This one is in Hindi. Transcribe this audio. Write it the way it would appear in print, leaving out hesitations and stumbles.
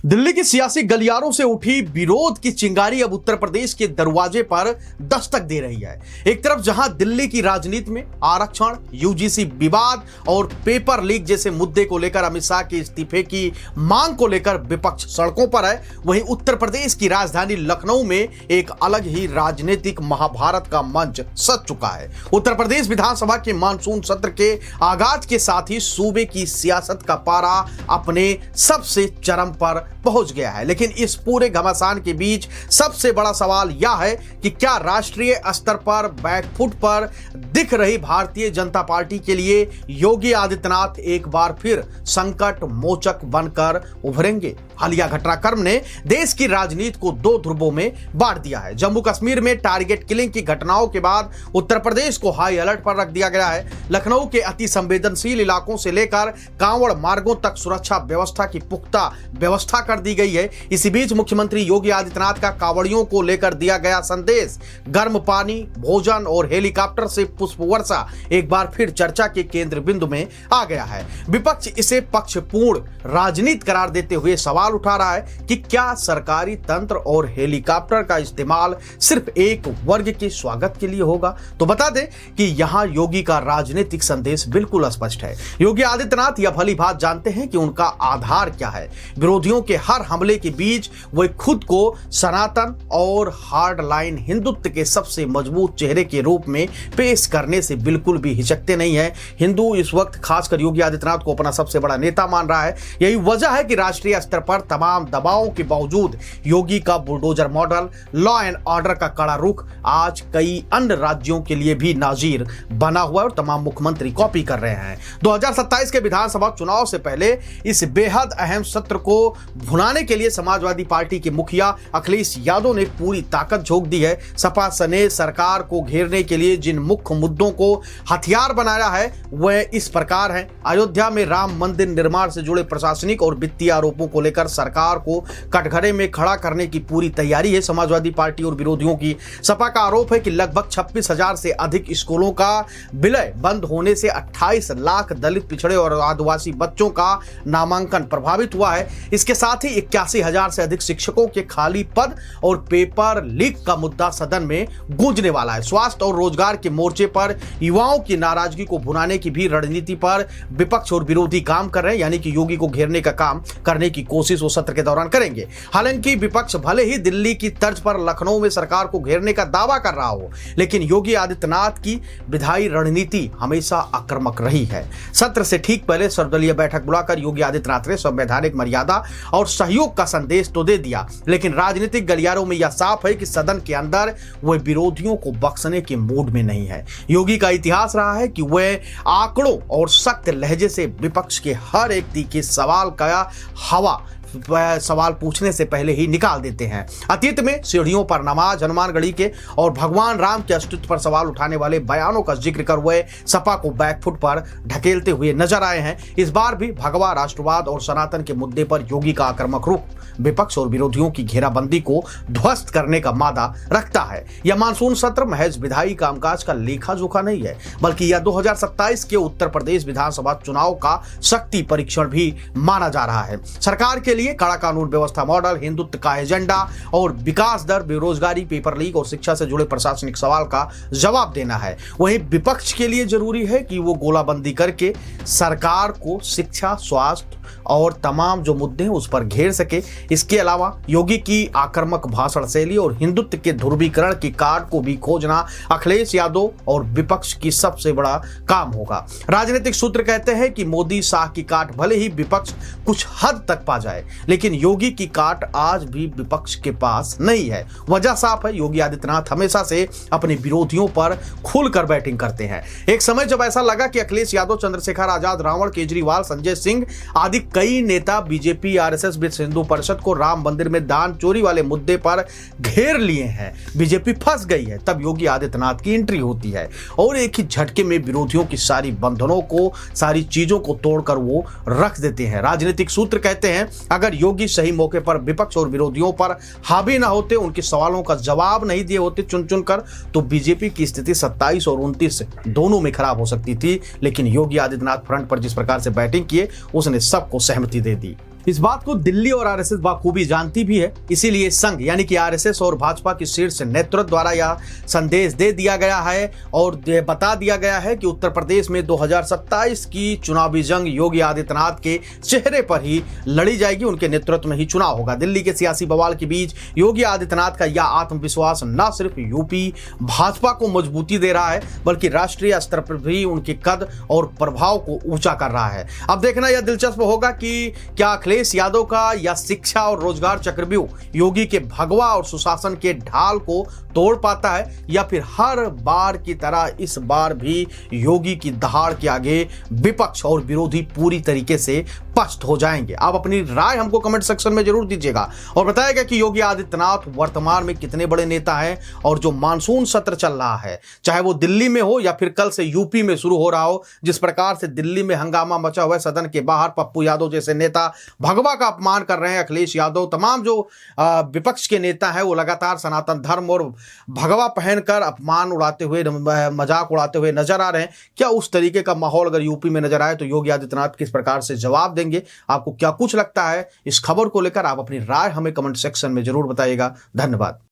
दिल्ली की सियासी गलियारों से उठी विरोध की चिंगारी अब उत्तर प्रदेश के दरवाजे पर दस्तक दे रही है। एक तरफ जहां दिल्ली की राजनीति में आरक्षण, यूजीसी विवाद और पेपर लीक जैसे मुद्दे को लेकर अमित शाह के इस्तीफे की मांग को लेकर विपक्ष सड़कों पर है, वहीं उत्तर प्रदेश की राजधानी लखनऊ में एक अलग ही राजनीतिक महाभारत का मंच सज चुका है। उत्तर प्रदेश विधानसभा के मानसून सत्र के आगाज के साथ ही सूबे की सियासत का पारा अपने सबसे चरम पर पहुंच गया है। लेकिन इस पूरे घमासान के बीच सबसे बड़ा सवाल यह है कि क्या राष्ट्रीय स्तर पर बैकफुट पर दिख रही भारतीय जनता पार्टी के लिए योगी आदित्यनाथ एक बार फिर संकट मोचक बनकर उभरेंगे। हालिया घटनाक्रम ने देश की राजनीति को दो ध्रुवों में बांट दिया है। जम्मू कश्मीर में टारगेट किलिंग की घटनाओं के बाद उत्तर प्रदेश को हाई अलर्ट पर रख दिया गया है। लखनऊ के अति संवेदनशील इलाकों से लेकर कांवड़ मार्गों तक सुरक्षा व्यवस्था की पुख्ता व्यवस्था कर दी गई है। इसी बीच मुख्यमंत्री योगी आदित्यनाथ का कांवड़ियों को लेकर दिया गया संदेश, गर्म पानी, भोजन और हेलीकॉप्टर से पुष्प वर्षा एक बार फिर चर्चा के केंद्र बिंदु में आ गया है। विपक्ष इसे पक्षपूर्ण राजनीति करार देते हुए सवाल उठा रहा है कि क्या सरकारी तंत्र और हेलीकॉप्टर का इस्तेमाल सिर्फ एक वर्ग के स्वागत के लिए होगा। तो बता दें कि यहां योगी का राजनीतिक संदेश बिल्कुल स्पष्ट है। योगी आदित्यनाथ यह भली बात जानते हैं कि उनका आधार क्या है। विरोधियों के हर हमले के बीच वे खुद को सनातन और हार्ड लाइन हिंदुत्व के सबसे मजबूत चेहरे के रूप में पेश करने से बिल्कुल भी हिचकते नहीं है। हिंदू इस वक्त खासकर योगी आदित्यनाथ को अपना सबसे बड़ा नेता मान रहा है। यही वजह है कि राष्ट्रीय स्तर पर तमाम दबावों के बावजूद योगी का bulldozer model, law and order का कड़ा रुख आज कई अन्य राज्यों के लिए भी नाजीर बना हुआ है और तमाम मुख्यमंत्री कॉपी कर रहे हैं। 2027 के विधानसभा चुनाव से पहले इस बेहद अहम सत्र को भुनाने के लिए समाजवादी पार्टी के मुखिया अखिलेश यादव ने पूरी ताकत झोंक दी है। सपा सने सरकार को घेरने के लिए जिन मुख्य मुद्दों को हथियार बनाया है वह इस प्रकार है। अयोध्या में राम मंदिर निर्माण से जुड़े प्रशासनिक और वित्तीय आरोपों को लेकर सरकार को कटघरे में खड़ा करने की पूरी तैयारी है समाजवादी पार्टी और विरोधियों की। सपा का आरोप है कि लगभग 26,000 से अधिक स्कूलों का विलय बंद होने से 28 लाख दलित, पिछड़े और आदिवासी बच्चों का नामांकन प्रभावित हुआ है। इसके साथ ही 81,000 से अधिक शिक्षकों के खाली पद और पेपर लीक का मुद्दा सदन में गूंजने वाला है। स्वास्थ्य और रोजगार के मोर्चे पर युवाओं की नाराजगी को भुनाने की भी रणनीति पर विपक्ष और विरोधी काम कर रहे हैं, यानी कि योगी को घेरने का काम करने की कोशिश वो सत्र के दौरान करेंगे। हालांकि विपक्ष भले ही दिल्ली की तर्ज पर लखनऊ में सरकार को घेरने का दावा कर रहा हो, लेकिन योगी आदित्यनाथ की विधायी रणनीति हमेशा आक्रामक रही है। सत्र से ठीक पहले सर्वदलीय बैठक बुलाकर योगी आदित्यनाथ ने संवैधानिक मर्यादा और सहयोग का संदेश तो दे दिया, लेकिन राजनीतिक गलियारों में यह साफ है कि सदन के अंदर वह विरोधियों को बख्शने के मूड में नहीं है। योगी का इतिहास रहा है कि वह आंकड़ों और सख्त लहजे से विपक्ष के हर एक तीखे सवाल का हवा सवाल पूछने से पहले ही निकाल देते हैं। अतीत में सीढ़ियों पर नमाज, हनुमानगढ़ी के और भगवान राम के अस्तित्व पर सवाल उठाने वाले बयानों का जिक्र कर हुए सपा को बैकफुट पर ढकेलते हुए नजर आए हैं। इस बार भी भगवा, राष्ट्रवाद और सनातन के मुद्दे पर योगी का आक्रामक रुख विपक्ष और विरोधियों की घेराबंदी को ध्वस्त करने का मादा रखता है। यह मानसून सत्र महज विधायी कामकाज का लेखा जोखा नहीं है, बल्कि यह 2027 के उत्तर प्रदेश विधानसभा चुनाव का शक्ति परीक्षण भी माना जा रहा है। सरकार के लिए कड़ा कानून व्यवस्था मॉडल, हिंदुत्व का एजेंडा और विकास दर, बेरोजगारी, पेपर लीक और शिक्षा से जुड़े प्रशासनिक सवाल का जवाब देना है। वहीं विपक्ष के लिए जरूरी है कि वो गोलाबंदी करके सरकार को शिक्षा, स्वास्थ्य और तमाम जो मुद्दे हैं उस पर घेर सके। इसके अलावा योगी की आक्रामक भाषण शैली और हिंदुत्व के ध्रुवीकरण की कार्ड को भी खोजना अखिलेश यादव और विपक्ष की सबसे बड़ा काम होगा। राजनीतिक सूत्र कहते हैं कि मोदी शाह की काट भले ही विपक्ष कुछ हद तक पा जाए, लेकिन योगी की काट आज भी विपक्ष के पास नहीं है। वजह साफ है, योगी आदित्यनाथ हमेशा से अपने विरोधियों पर खुलकर बैटिंग करते हैं। एक समय जब ऐसा लगा कि अखिलेश यादव, चंद्रशेखर आजाद, रावण, केजरीवाल, संजय सिंह आदि कई नेता बीजेपी, आरएसएस, विश्व हिंदू परिषद को राम मंदिर में दान चोरी वाले मुद्दे पर घेर लिए हैं, बीजेपी फंस गई है, तब योगी आदित्यनाथ की एंट्री होती है और एक ही झटके में विरोधियों की सारी बंधनों को, सारी चीजों को तोड़कर वो रख देते हैं। राजनीतिक सूत्र कहते हैं अगर योगी सही मौके पर विपक्ष और विरोधियों पर हावी ना होते, उनके सवालों का जवाब नहीं दिए होते चुन चुनकर, तो बीजेपी की स्थिति 27 और 29 दोनों में खराब हो सकती थी। लेकिन योगी आदित्यनाथ फ्रंट पर जिस प्रकार से बैटिंग किए, उसने सबको सहमति दे दी। इस बात को दिल्ली और आरएसएस बाखूबी जानती भी है, इसीलिए संघ यानी कि आरएसएस और भाजपा की शीर्ष नेतृत्व द्वारा यह संदेश दे दिया गया है और बता दिया गया है कि उत्तर प्रदेश में 2027 की चुनावी जंग योगी आदित्यनाथ के चेहरे पर ही लड़ी जाएगी, उनके नेतृत्व में ही चुनाव होगा। दिल्ली के सियासी बवाल के बीच योगी आदित्यनाथ का यह आत्मविश्वास न सिर्फ यूपी भाजपा को मजबूती दे रहा है बल्कि राष्ट्रीय स्तर पर भी उनके कद और प्रभाव को ऊंचा कर रहा है। अब देखना यह दिलचस्प होगा कि क्या अखिलेश यादव का या शिक्षा और रोजगार चक्रव्यूह योगी के भगवा और सुशासन के ढाल को तोड़ पाता है या फिर हर बार की तरह इस बार भी योगी की दहाड़ के आगे विपक्ष और विरोधी पूरी तरीके से पस्त हो जाएंगे। आप अपनी राय हमको कमेंट सेक्शन में जरूर दीजिएगा और बताइएगा कि योगी आदित्यनाथ वर्तमान में कितने बड़े नेता हैं और जो मानसून सत्र चल रहा है, चाहे वो दिल्ली में हो या फिर कल से यूपी में शुरू हो रहा हो, जिस प्रकार से दिल्ली में हंगामा मचा हुआ है, सदन के बाहर पप्पू यादव जैसे नेता भगवा का अपमान कर रहे हैं, अखिलेश यादव तमाम जो विपक्ष के नेता हैं वो लगातार सनातन धर्म और भगवा पहनकर अपमान उड़ाते हुए, मजाक उड़ाते हुए नजर आ रहे हैं। क्या उस तरीके का माहौल अगर यूपी में नजर आए तो योगी आदित्यनाथ किस प्रकार से जवाब देंगे? आपको क्या कुछ लगता है इस खबर को लेकर? आप अपनी राय हमें कमेंट सेक्शन में जरूर बताइएगा। धन्यवाद।